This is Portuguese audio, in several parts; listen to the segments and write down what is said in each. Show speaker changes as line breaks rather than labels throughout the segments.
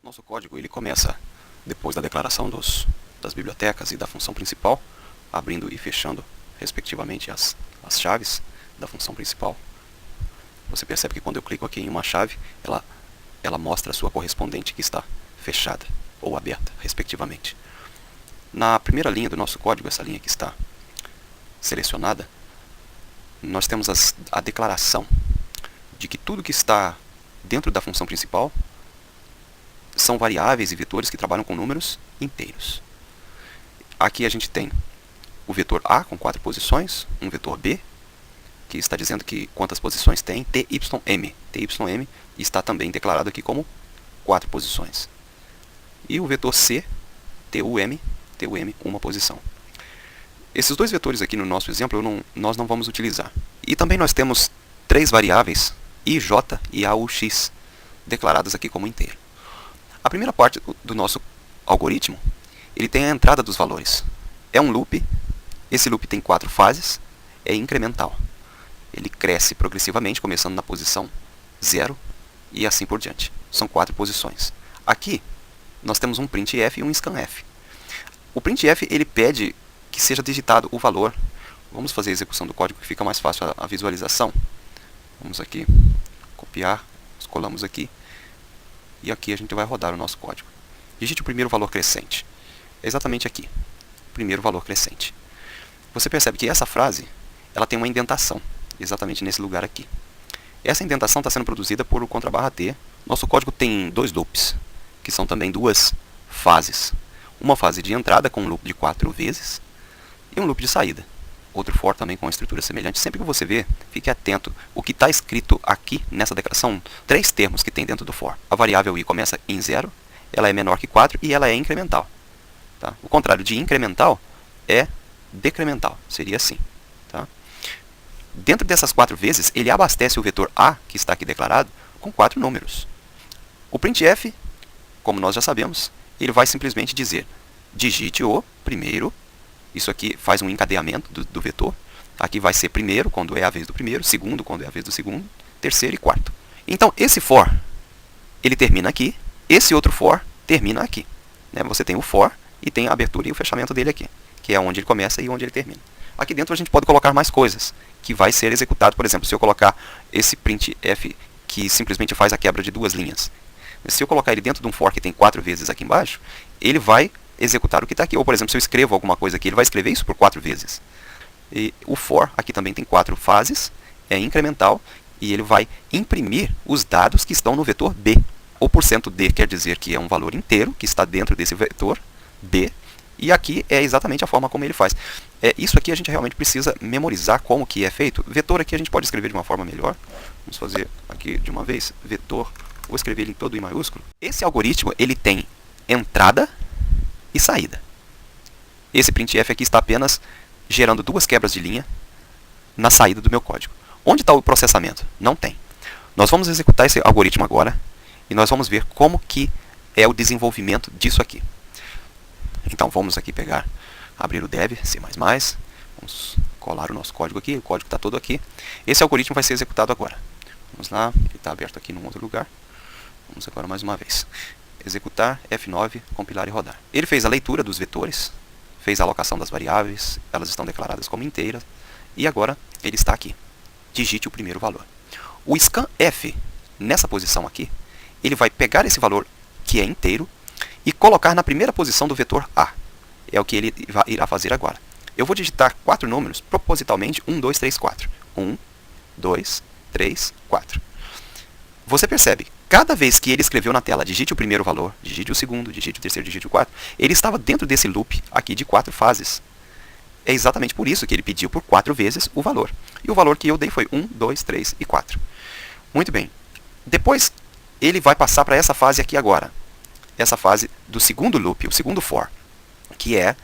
Nosso código ele começa depois da declaração das bibliotecas e da função principal, abrindo e fechando, respectivamente, as chaves da função principal. Você percebe que quando eu clico aqui em uma chave, ela mostra a sua correspondente que está fechada ou aberta, respectivamente. Na primeira linha do nosso código, essa linha que está selecionada, nós temos a declaração de que tudo que está dentro da função principal são variáveis e vetores que trabalham com números inteiros. Aqui a gente tem o vetor A com 4 posições, um vetor B, que está dizendo que quantas posições tem, TYM. TYM está também declarado aqui como 4 posições. E o vetor C, TUM, uma posição. Esses dois vetores aqui no nosso exemplo nós não vamos utilizar. E também nós temos 3 variáveis, IJ e AUX, declaradas aqui como inteiro. A primeira parte do nosso algoritmo, ele tem a entrada dos valores. É um loop, esse loop tem 4 fases, é incremental. Ele cresce progressivamente, começando na posição 0 e assim por diante. São 4 posições. Aqui, nós temos um printf e um scanf. O printf, ele pede que seja digitado o valor. Vamos fazer a execução do código que fica mais fácil a visualização. Vamos aqui, copiar, colamos aqui. E aqui a gente vai rodar o nosso código. Digite o primeiro valor crescente. É exatamente aqui. Primeiro valor crescente. Você percebe que essa frase ela tem uma indentação. Exatamente nesse lugar aqui. Essa indentação está sendo produzida por o contrabarra-t. Nosso código tem 2 loops, que são também 2 fases. Uma fase de entrada com um loop de 4 vezes e um loop de saída. Outro for também com uma estrutura semelhante. Sempre que você vê, fique atento. O que está escrito aqui nessa declaração, 3 termos que tem dentro do for. A variável i começa em 0, ela é menor que 4 e ela é incremental. Tá? O contrário de incremental é decremental. Seria assim. Tá? Dentro dessas 4 vezes, ele abastece o vetor a, que está aqui declarado, com 4 números. O printf, como nós já sabemos, ele vai simplesmente dizer, digite o primeiro. Isso aqui faz um encadeamento do vetor. Aqui vai ser primeiro, quando é a vez do primeiro, segundo, quando é a vez do segundo, terceiro e quarto. Então, esse for, ele termina aqui, esse outro for termina aqui. Você tem o for e tem a abertura e o fechamento dele aqui, que é onde ele começa e onde ele termina. Aqui dentro a gente pode colocar mais coisas, que vai ser executado, por exemplo, se eu colocar esse printf, que simplesmente faz a quebra de 2 linhas. Se eu colocar ele dentro de um for que tem 4 vezes aqui embaixo, ele vai executar o que está aqui. Ou, por exemplo, se eu escrevo alguma coisa aqui, ele vai escrever isso por 4 vezes. E o for, aqui também tem 4 fases, é incremental, e ele vai imprimir os dados que estão no vetor b. O %d quer dizer que é um valor inteiro, que está dentro desse vetor b, e aqui é exatamente a forma como ele faz. Isso aqui a gente realmente precisa memorizar como que é feito. Vetor aqui a gente pode escrever de uma forma melhor. Vamos fazer aqui de uma vez, vetor, vou escrever ele todo em maiúsculo. Esse algoritmo, ele tem entrada e saída. Esse printf aqui está apenas gerando 2 quebras de linha na saída do meu código. Onde está o processamento? Não tem. Nós vamos executar esse algoritmo agora e nós vamos ver como que é o desenvolvimento disso aqui. Então vamos aqui abrir o dev, C++, vamos colar o nosso código aqui, o código está todo aqui. Esse algoritmo vai ser executado agora. Vamos lá, ele está aberto aqui num outro lugar. Vamos agora mais uma vez. Executar, F9, compilar e rodar. Ele fez a leitura dos vetores, fez a alocação das variáveis, elas estão declaradas como inteiras, e agora ele está aqui. Digite o primeiro valor. O scanf, nessa posição aqui, ele vai pegar esse valor que é inteiro e colocar na primeira posição do vetor A. É o que ele irá fazer agora. Eu vou digitar 4 números, propositalmente 1, 2, 3, 4. 1, 2, 3, 4. Você percebe, cada vez que ele escreveu na tela, digite o primeiro valor, digite o segundo, digite o terceiro, digite o quarto, ele estava dentro desse loop aqui de 4 fases. É exatamente por isso que ele pediu por 4 vezes o valor. E o valor que eu dei foi 1, 2, 3 e 4. Muito bem. Depois, ele vai passar para essa fase aqui agora. Essa fase do segundo loop, o segundo for, que é,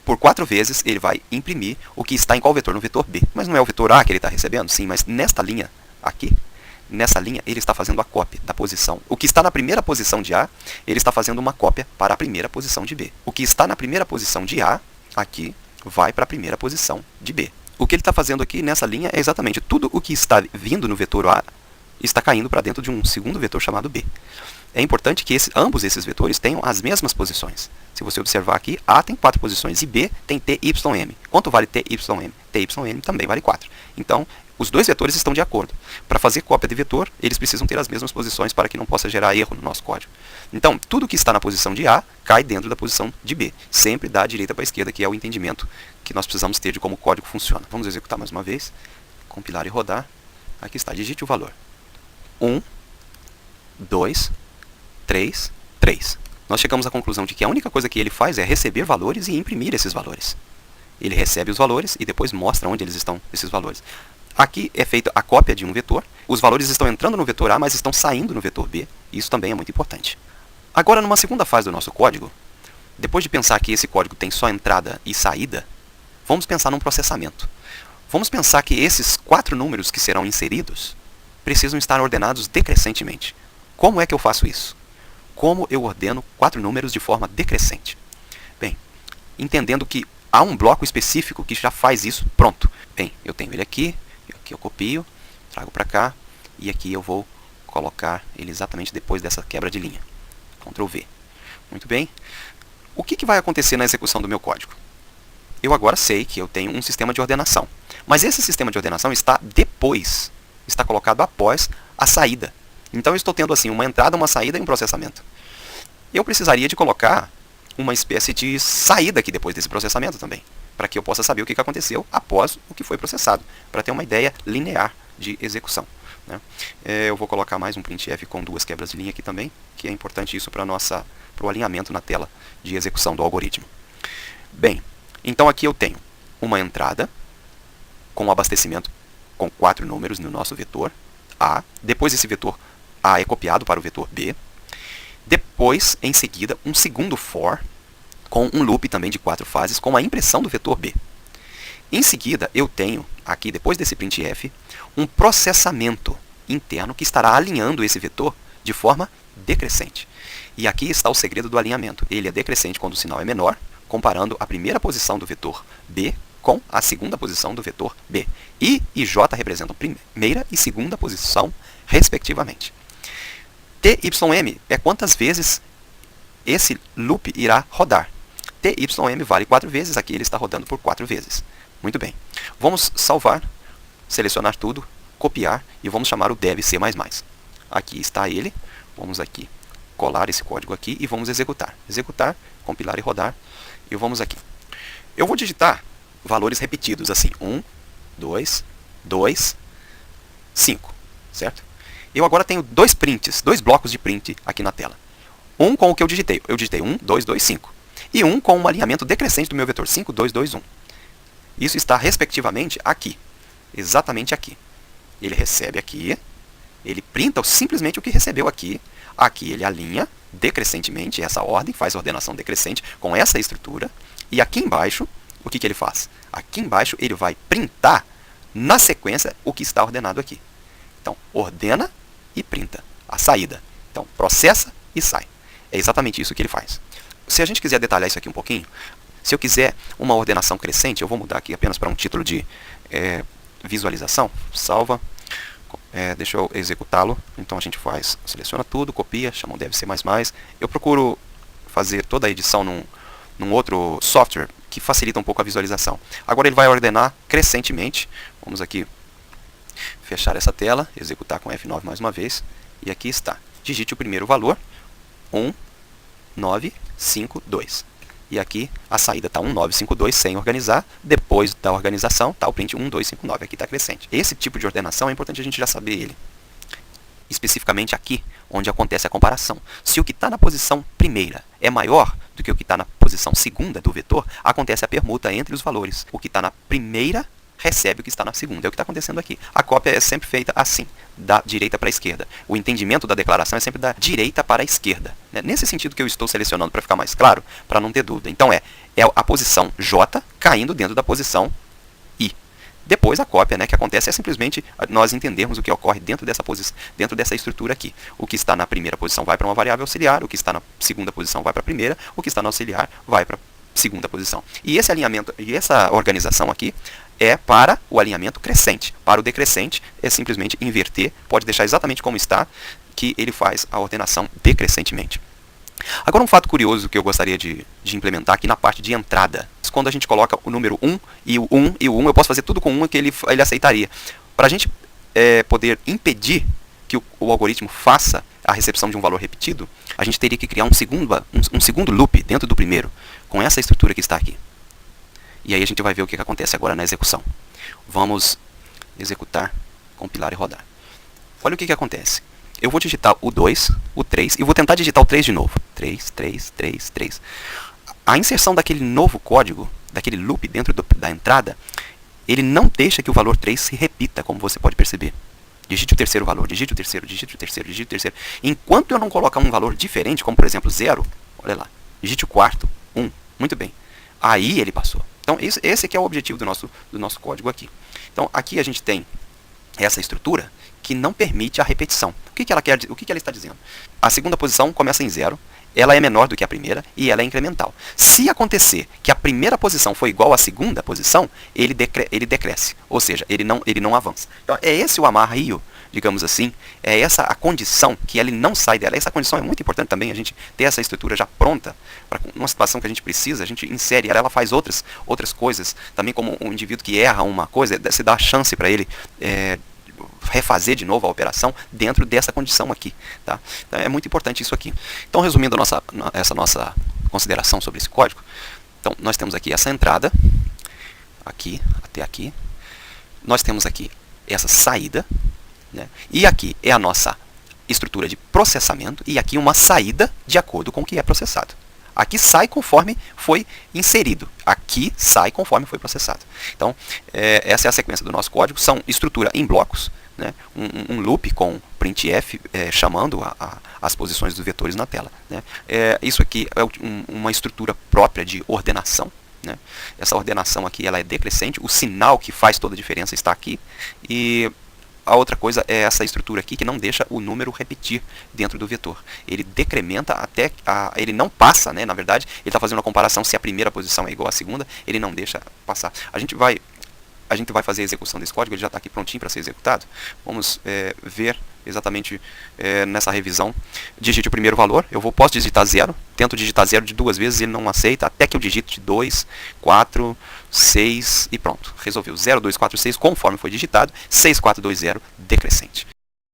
por 4 vezes, ele vai imprimir o que está em qual vetor? No vetor B. Mas não é o vetor A que ele está recebendo? Sim, mas nesta linha aqui, nessa linha, ele está fazendo a cópia da posição. O que está na primeira posição de A, ele está fazendo uma cópia para a primeira posição de B. O que está na primeira posição de A, aqui, vai para a primeira posição de B. O que ele está fazendo aqui nessa linha é exatamente tudo o que está vindo no vetor A está caindo para dentro de um segundo vetor chamado B. é importante que ambos esses vetores tenham as mesmas posições. Se você observar aqui, A tem 4 posições e B tem TYM. Quanto vale TYM? TYM também vale 4. Então, os dois vetores estão de acordo. Para fazer cópia de vetor, eles precisam ter as mesmas posições para que não possa gerar erro no nosso código. Então, tudo que está na posição de A cai dentro da posição de B. Sempre da direita para a esquerda, que é o entendimento que nós precisamos ter de como o código funciona. Vamos executar mais uma vez. Compilar e rodar. Aqui está, digite o valor. 1, 2, 3, 3. Nós chegamos à conclusão de que a única coisa que ele faz é receber valores e imprimir esses valores. Ele recebe os valores e depois mostra onde eles estão, esses valores. Aqui é feita a cópia de um vetor. Os valores estão entrando no vetor A, mas estão saindo no vetor B. Isso também é muito importante. Agora, numa segunda fase do nosso código, depois de pensar que esse código tem só entrada e saída, vamos pensar num processamento. Vamos pensar que esses 4 números que serão inseridos precisam estar ordenados decrescentemente. Como é que eu faço isso? Como eu ordeno 4 números de forma decrescente? Bem, entendendo que há um bloco específico que já faz isso, pronto. Bem, eu tenho ele aqui eu copio, trago para cá, e aqui eu vou colocar ele exatamente depois dessa quebra de linha. Ctrl V. Muito bem. O que vai acontecer na execução do meu código? Eu agora sei que eu tenho um sistema de ordenação. Mas esse sistema de ordenação está depois, está colocado após a saída. Então eu estou tendo assim uma entrada, uma saída e um processamento. Eu precisaria de colocar uma espécie de saída aqui depois desse processamento também, para que eu possa saber o que aconteceu após o que foi processado, para ter uma ideia linear de execução, né? Eu vou colocar mais um printf com 2 quebras de linha aqui também, que é importante isso para o alinhamento na tela de execução do algoritmo. Bem, então aqui eu tenho uma entrada com abastecimento com 4 números no nosso vetor A. Depois esse vetor A é copiado para o vetor B. Depois, em seguida, um segundo for com um loop também de 4 fases com a impressão do vetor B. Em seguida, eu tenho aqui, depois desse printf, um processamento interno que estará alinhando esse vetor de forma decrescente. E aqui está o segredo do alinhamento. Ele é decrescente quando o sinal é menor, comparando a primeira posição do vetor B com a segunda posição do vetor B. I e J representam primeira e segunda posição, respectivamente. TYM é quantas vezes esse loop irá rodar. TYM vale 4 vezes, aqui ele está rodando por 4 vezes. Muito bem. Vamos salvar, selecionar tudo, copiar e vamos chamar o dev C++. Aqui está ele. Vamos aqui colar esse código aqui e vamos executar. Executar, compilar e rodar. E vamos aqui. Eu vou digitar valores repetidos, assim, 1, 2, 2, 5, certo? Eu agora tenho 2 prints, 2 blocos de print aqui na tela. Um com o que eu digitei. Eu digitei 1, 2, 2, 5. E um com um alinhamento decrescente do meu vetor 5, 2, 2, 1. Isso está, respectivamente, aqui. Exatamente aqui. Ele recebe aqui. Ele printa simplesmente o que recebeu aqui. Aqui ele alinha decrescentemente essa ordem, faz a ordenação decrescente com essa estrutura. E aqui embaixo, o que ele faz? Aqui embaixo ele vai printar na sequência o que está ordenado aqui. Então, ordena e printa a saída. Então, processa e sai. É exatamente isso que ele faz. Se a gente quiser detalhar isso aqui um pouquinho, se eu quiser uma ordenação crescente, eu vou mudar aqui apenas para um título de visualização. Salva. Deixa eu executá-lo. Então a gente seleciona tudo, copia, chama o dev C++. Eu procuro fazer toda a edição num outro software que facilita um pouco a visualização. Agora ele vai ordenar crescentemente. Vamos aqui fechar essa tela, executar com F9 mais uma vez. E aqui está. Digite o primeiro valor. 1952. E aqui a saída está 1952 sem organizar. Depois da organização está o print 1259. Aqui está crescente. Esse tipo de ordenação é importante a gente já saber ele. Especificamente aqui, onde acontece a comparação. Se o que está na posição primeira é maior do que o que está na posição segunda do vetor, acontece a permuta entre os valores. O que está na primeira recebe o que está na segunda. É o que está acontecendo aqui. A cópia é sempre feita assim, da direita para a esquerda. O entendimento da declaração é sempre da direita para a esquerda. Nesse sentido que eu estou selecionando para ficar mais claro, para não ter dúvida. Então é a posição J caindo dentro da posição I. Depois a cópia, que acontece é simplesmente nós entendermos o que ocorre dentro dessa estrutura aqui. O que está na primeira posição vai para uma variável auxiliar, o que está na segunda posição vai para a primeira, o que está na auxiliar vai para segunda posição. E esse alinhamento, e essa organização aqui é para o alinhamento crescente. Para o decrescente é simplesmente inverter, pode deixar exatamente como está, que ele faz a ordenação decrescentemente. Agora um fato curioso que eu gostaria de implementar aqui na parte de entrada. Quando a gente coloca o número 1 e o 1 e o 1, eu posso fazer tudo com 1 que ele aceitaria. Para a gente poder impedir que o algoritmo faça a recepção de um valor repetido, a gente teria que criar um segundo loop dentro do primeiro, com essa estrutura que está aqui. E aí a gente vai ver o que acontece agora na execução. Vamos executar, compilar e rodar. Olha o que acontece. Eu vou digitar o 2, o 3 e vou tentar digitar o 3 de novo. 3, 3, 3, 3. A inserção daquele novo código, daquele loop dentro da entrada, ele não deixa que o valor 3 se repita, como você pode perceber. Digite o terceiro valor, digite o terceiro, digite o terceiro, digite o terceiro. Enquanto eu não colocar um valor diferente, como por exemplo 0, olha lá, digite o quarto, 1, muito bem. Aí ele passou. Então esse aqui é o objetivo do nosso código aqui. Então aqui a gente tem essa estrutura que não permite a repetição. O que ela está dizendo? A segunda posição começa em 0, ela é menor do que a primeira e ela é incremental. Se acontecer que a primeira posição for igual à segunda posição, ele decresce, ou seja, ele não avança. Então é esse o amarrio, digamos assim, é essa a condição que ele não sai dela. Essa condição é muito importante também, a gente ter essa estrutura já pronta, para uma situação que a gente precisa, a gente insere ela faz outras coisas, também como um indivíduo que erra uma coisa, você dá a chance para ele refazer de novo a operação dentro dessa condição aqui. Tá? Então, é muito importante isso aqui. Então, resumindo essa nossa consideração sobre esse código, então, nós temos aqui essa entrada, aqui, até aqui. Nós temos aqui essa saída, né? E aqui é a nossa estrutura de processamento, e aqui uma saída de acordo com o que é processado. Aqui sai conforme foi inserido. Aqui sai conforme foi processado. Então, essa é a sequência do nosso código. São estrutura em blocos, né? Um loop com printf chamando as posições dos vetores na tela. Né? Isso aqui é uma estrutura própria de ordenação. Né? Essa ordenação aqui ela é decrescente. O sinal que faz toda a diferença está aqui. E a outra coisa é essa estrutura aqui que não deixa o número repetir dentro do vetor. Ele decrementa até, ele não passa, né? Na verdade, ele está fazendo uma comparação se a primeira posição é igual à segunda, ele não deixa passar. A gente vai fazer a execução desse código, ele já está aqui prontinho para ser executado. Vamos ver exatamente nessa revisão. Digite o primeiro valor, posso digitar 0, tento digitar 0 de 2 vezes, ele não aceita, até que eu digite 2, 4, 6 e pronto. Resolveu. 0, 2, 4, 6, conforme foi digitado, 6, 4, 2, 0, decrescente.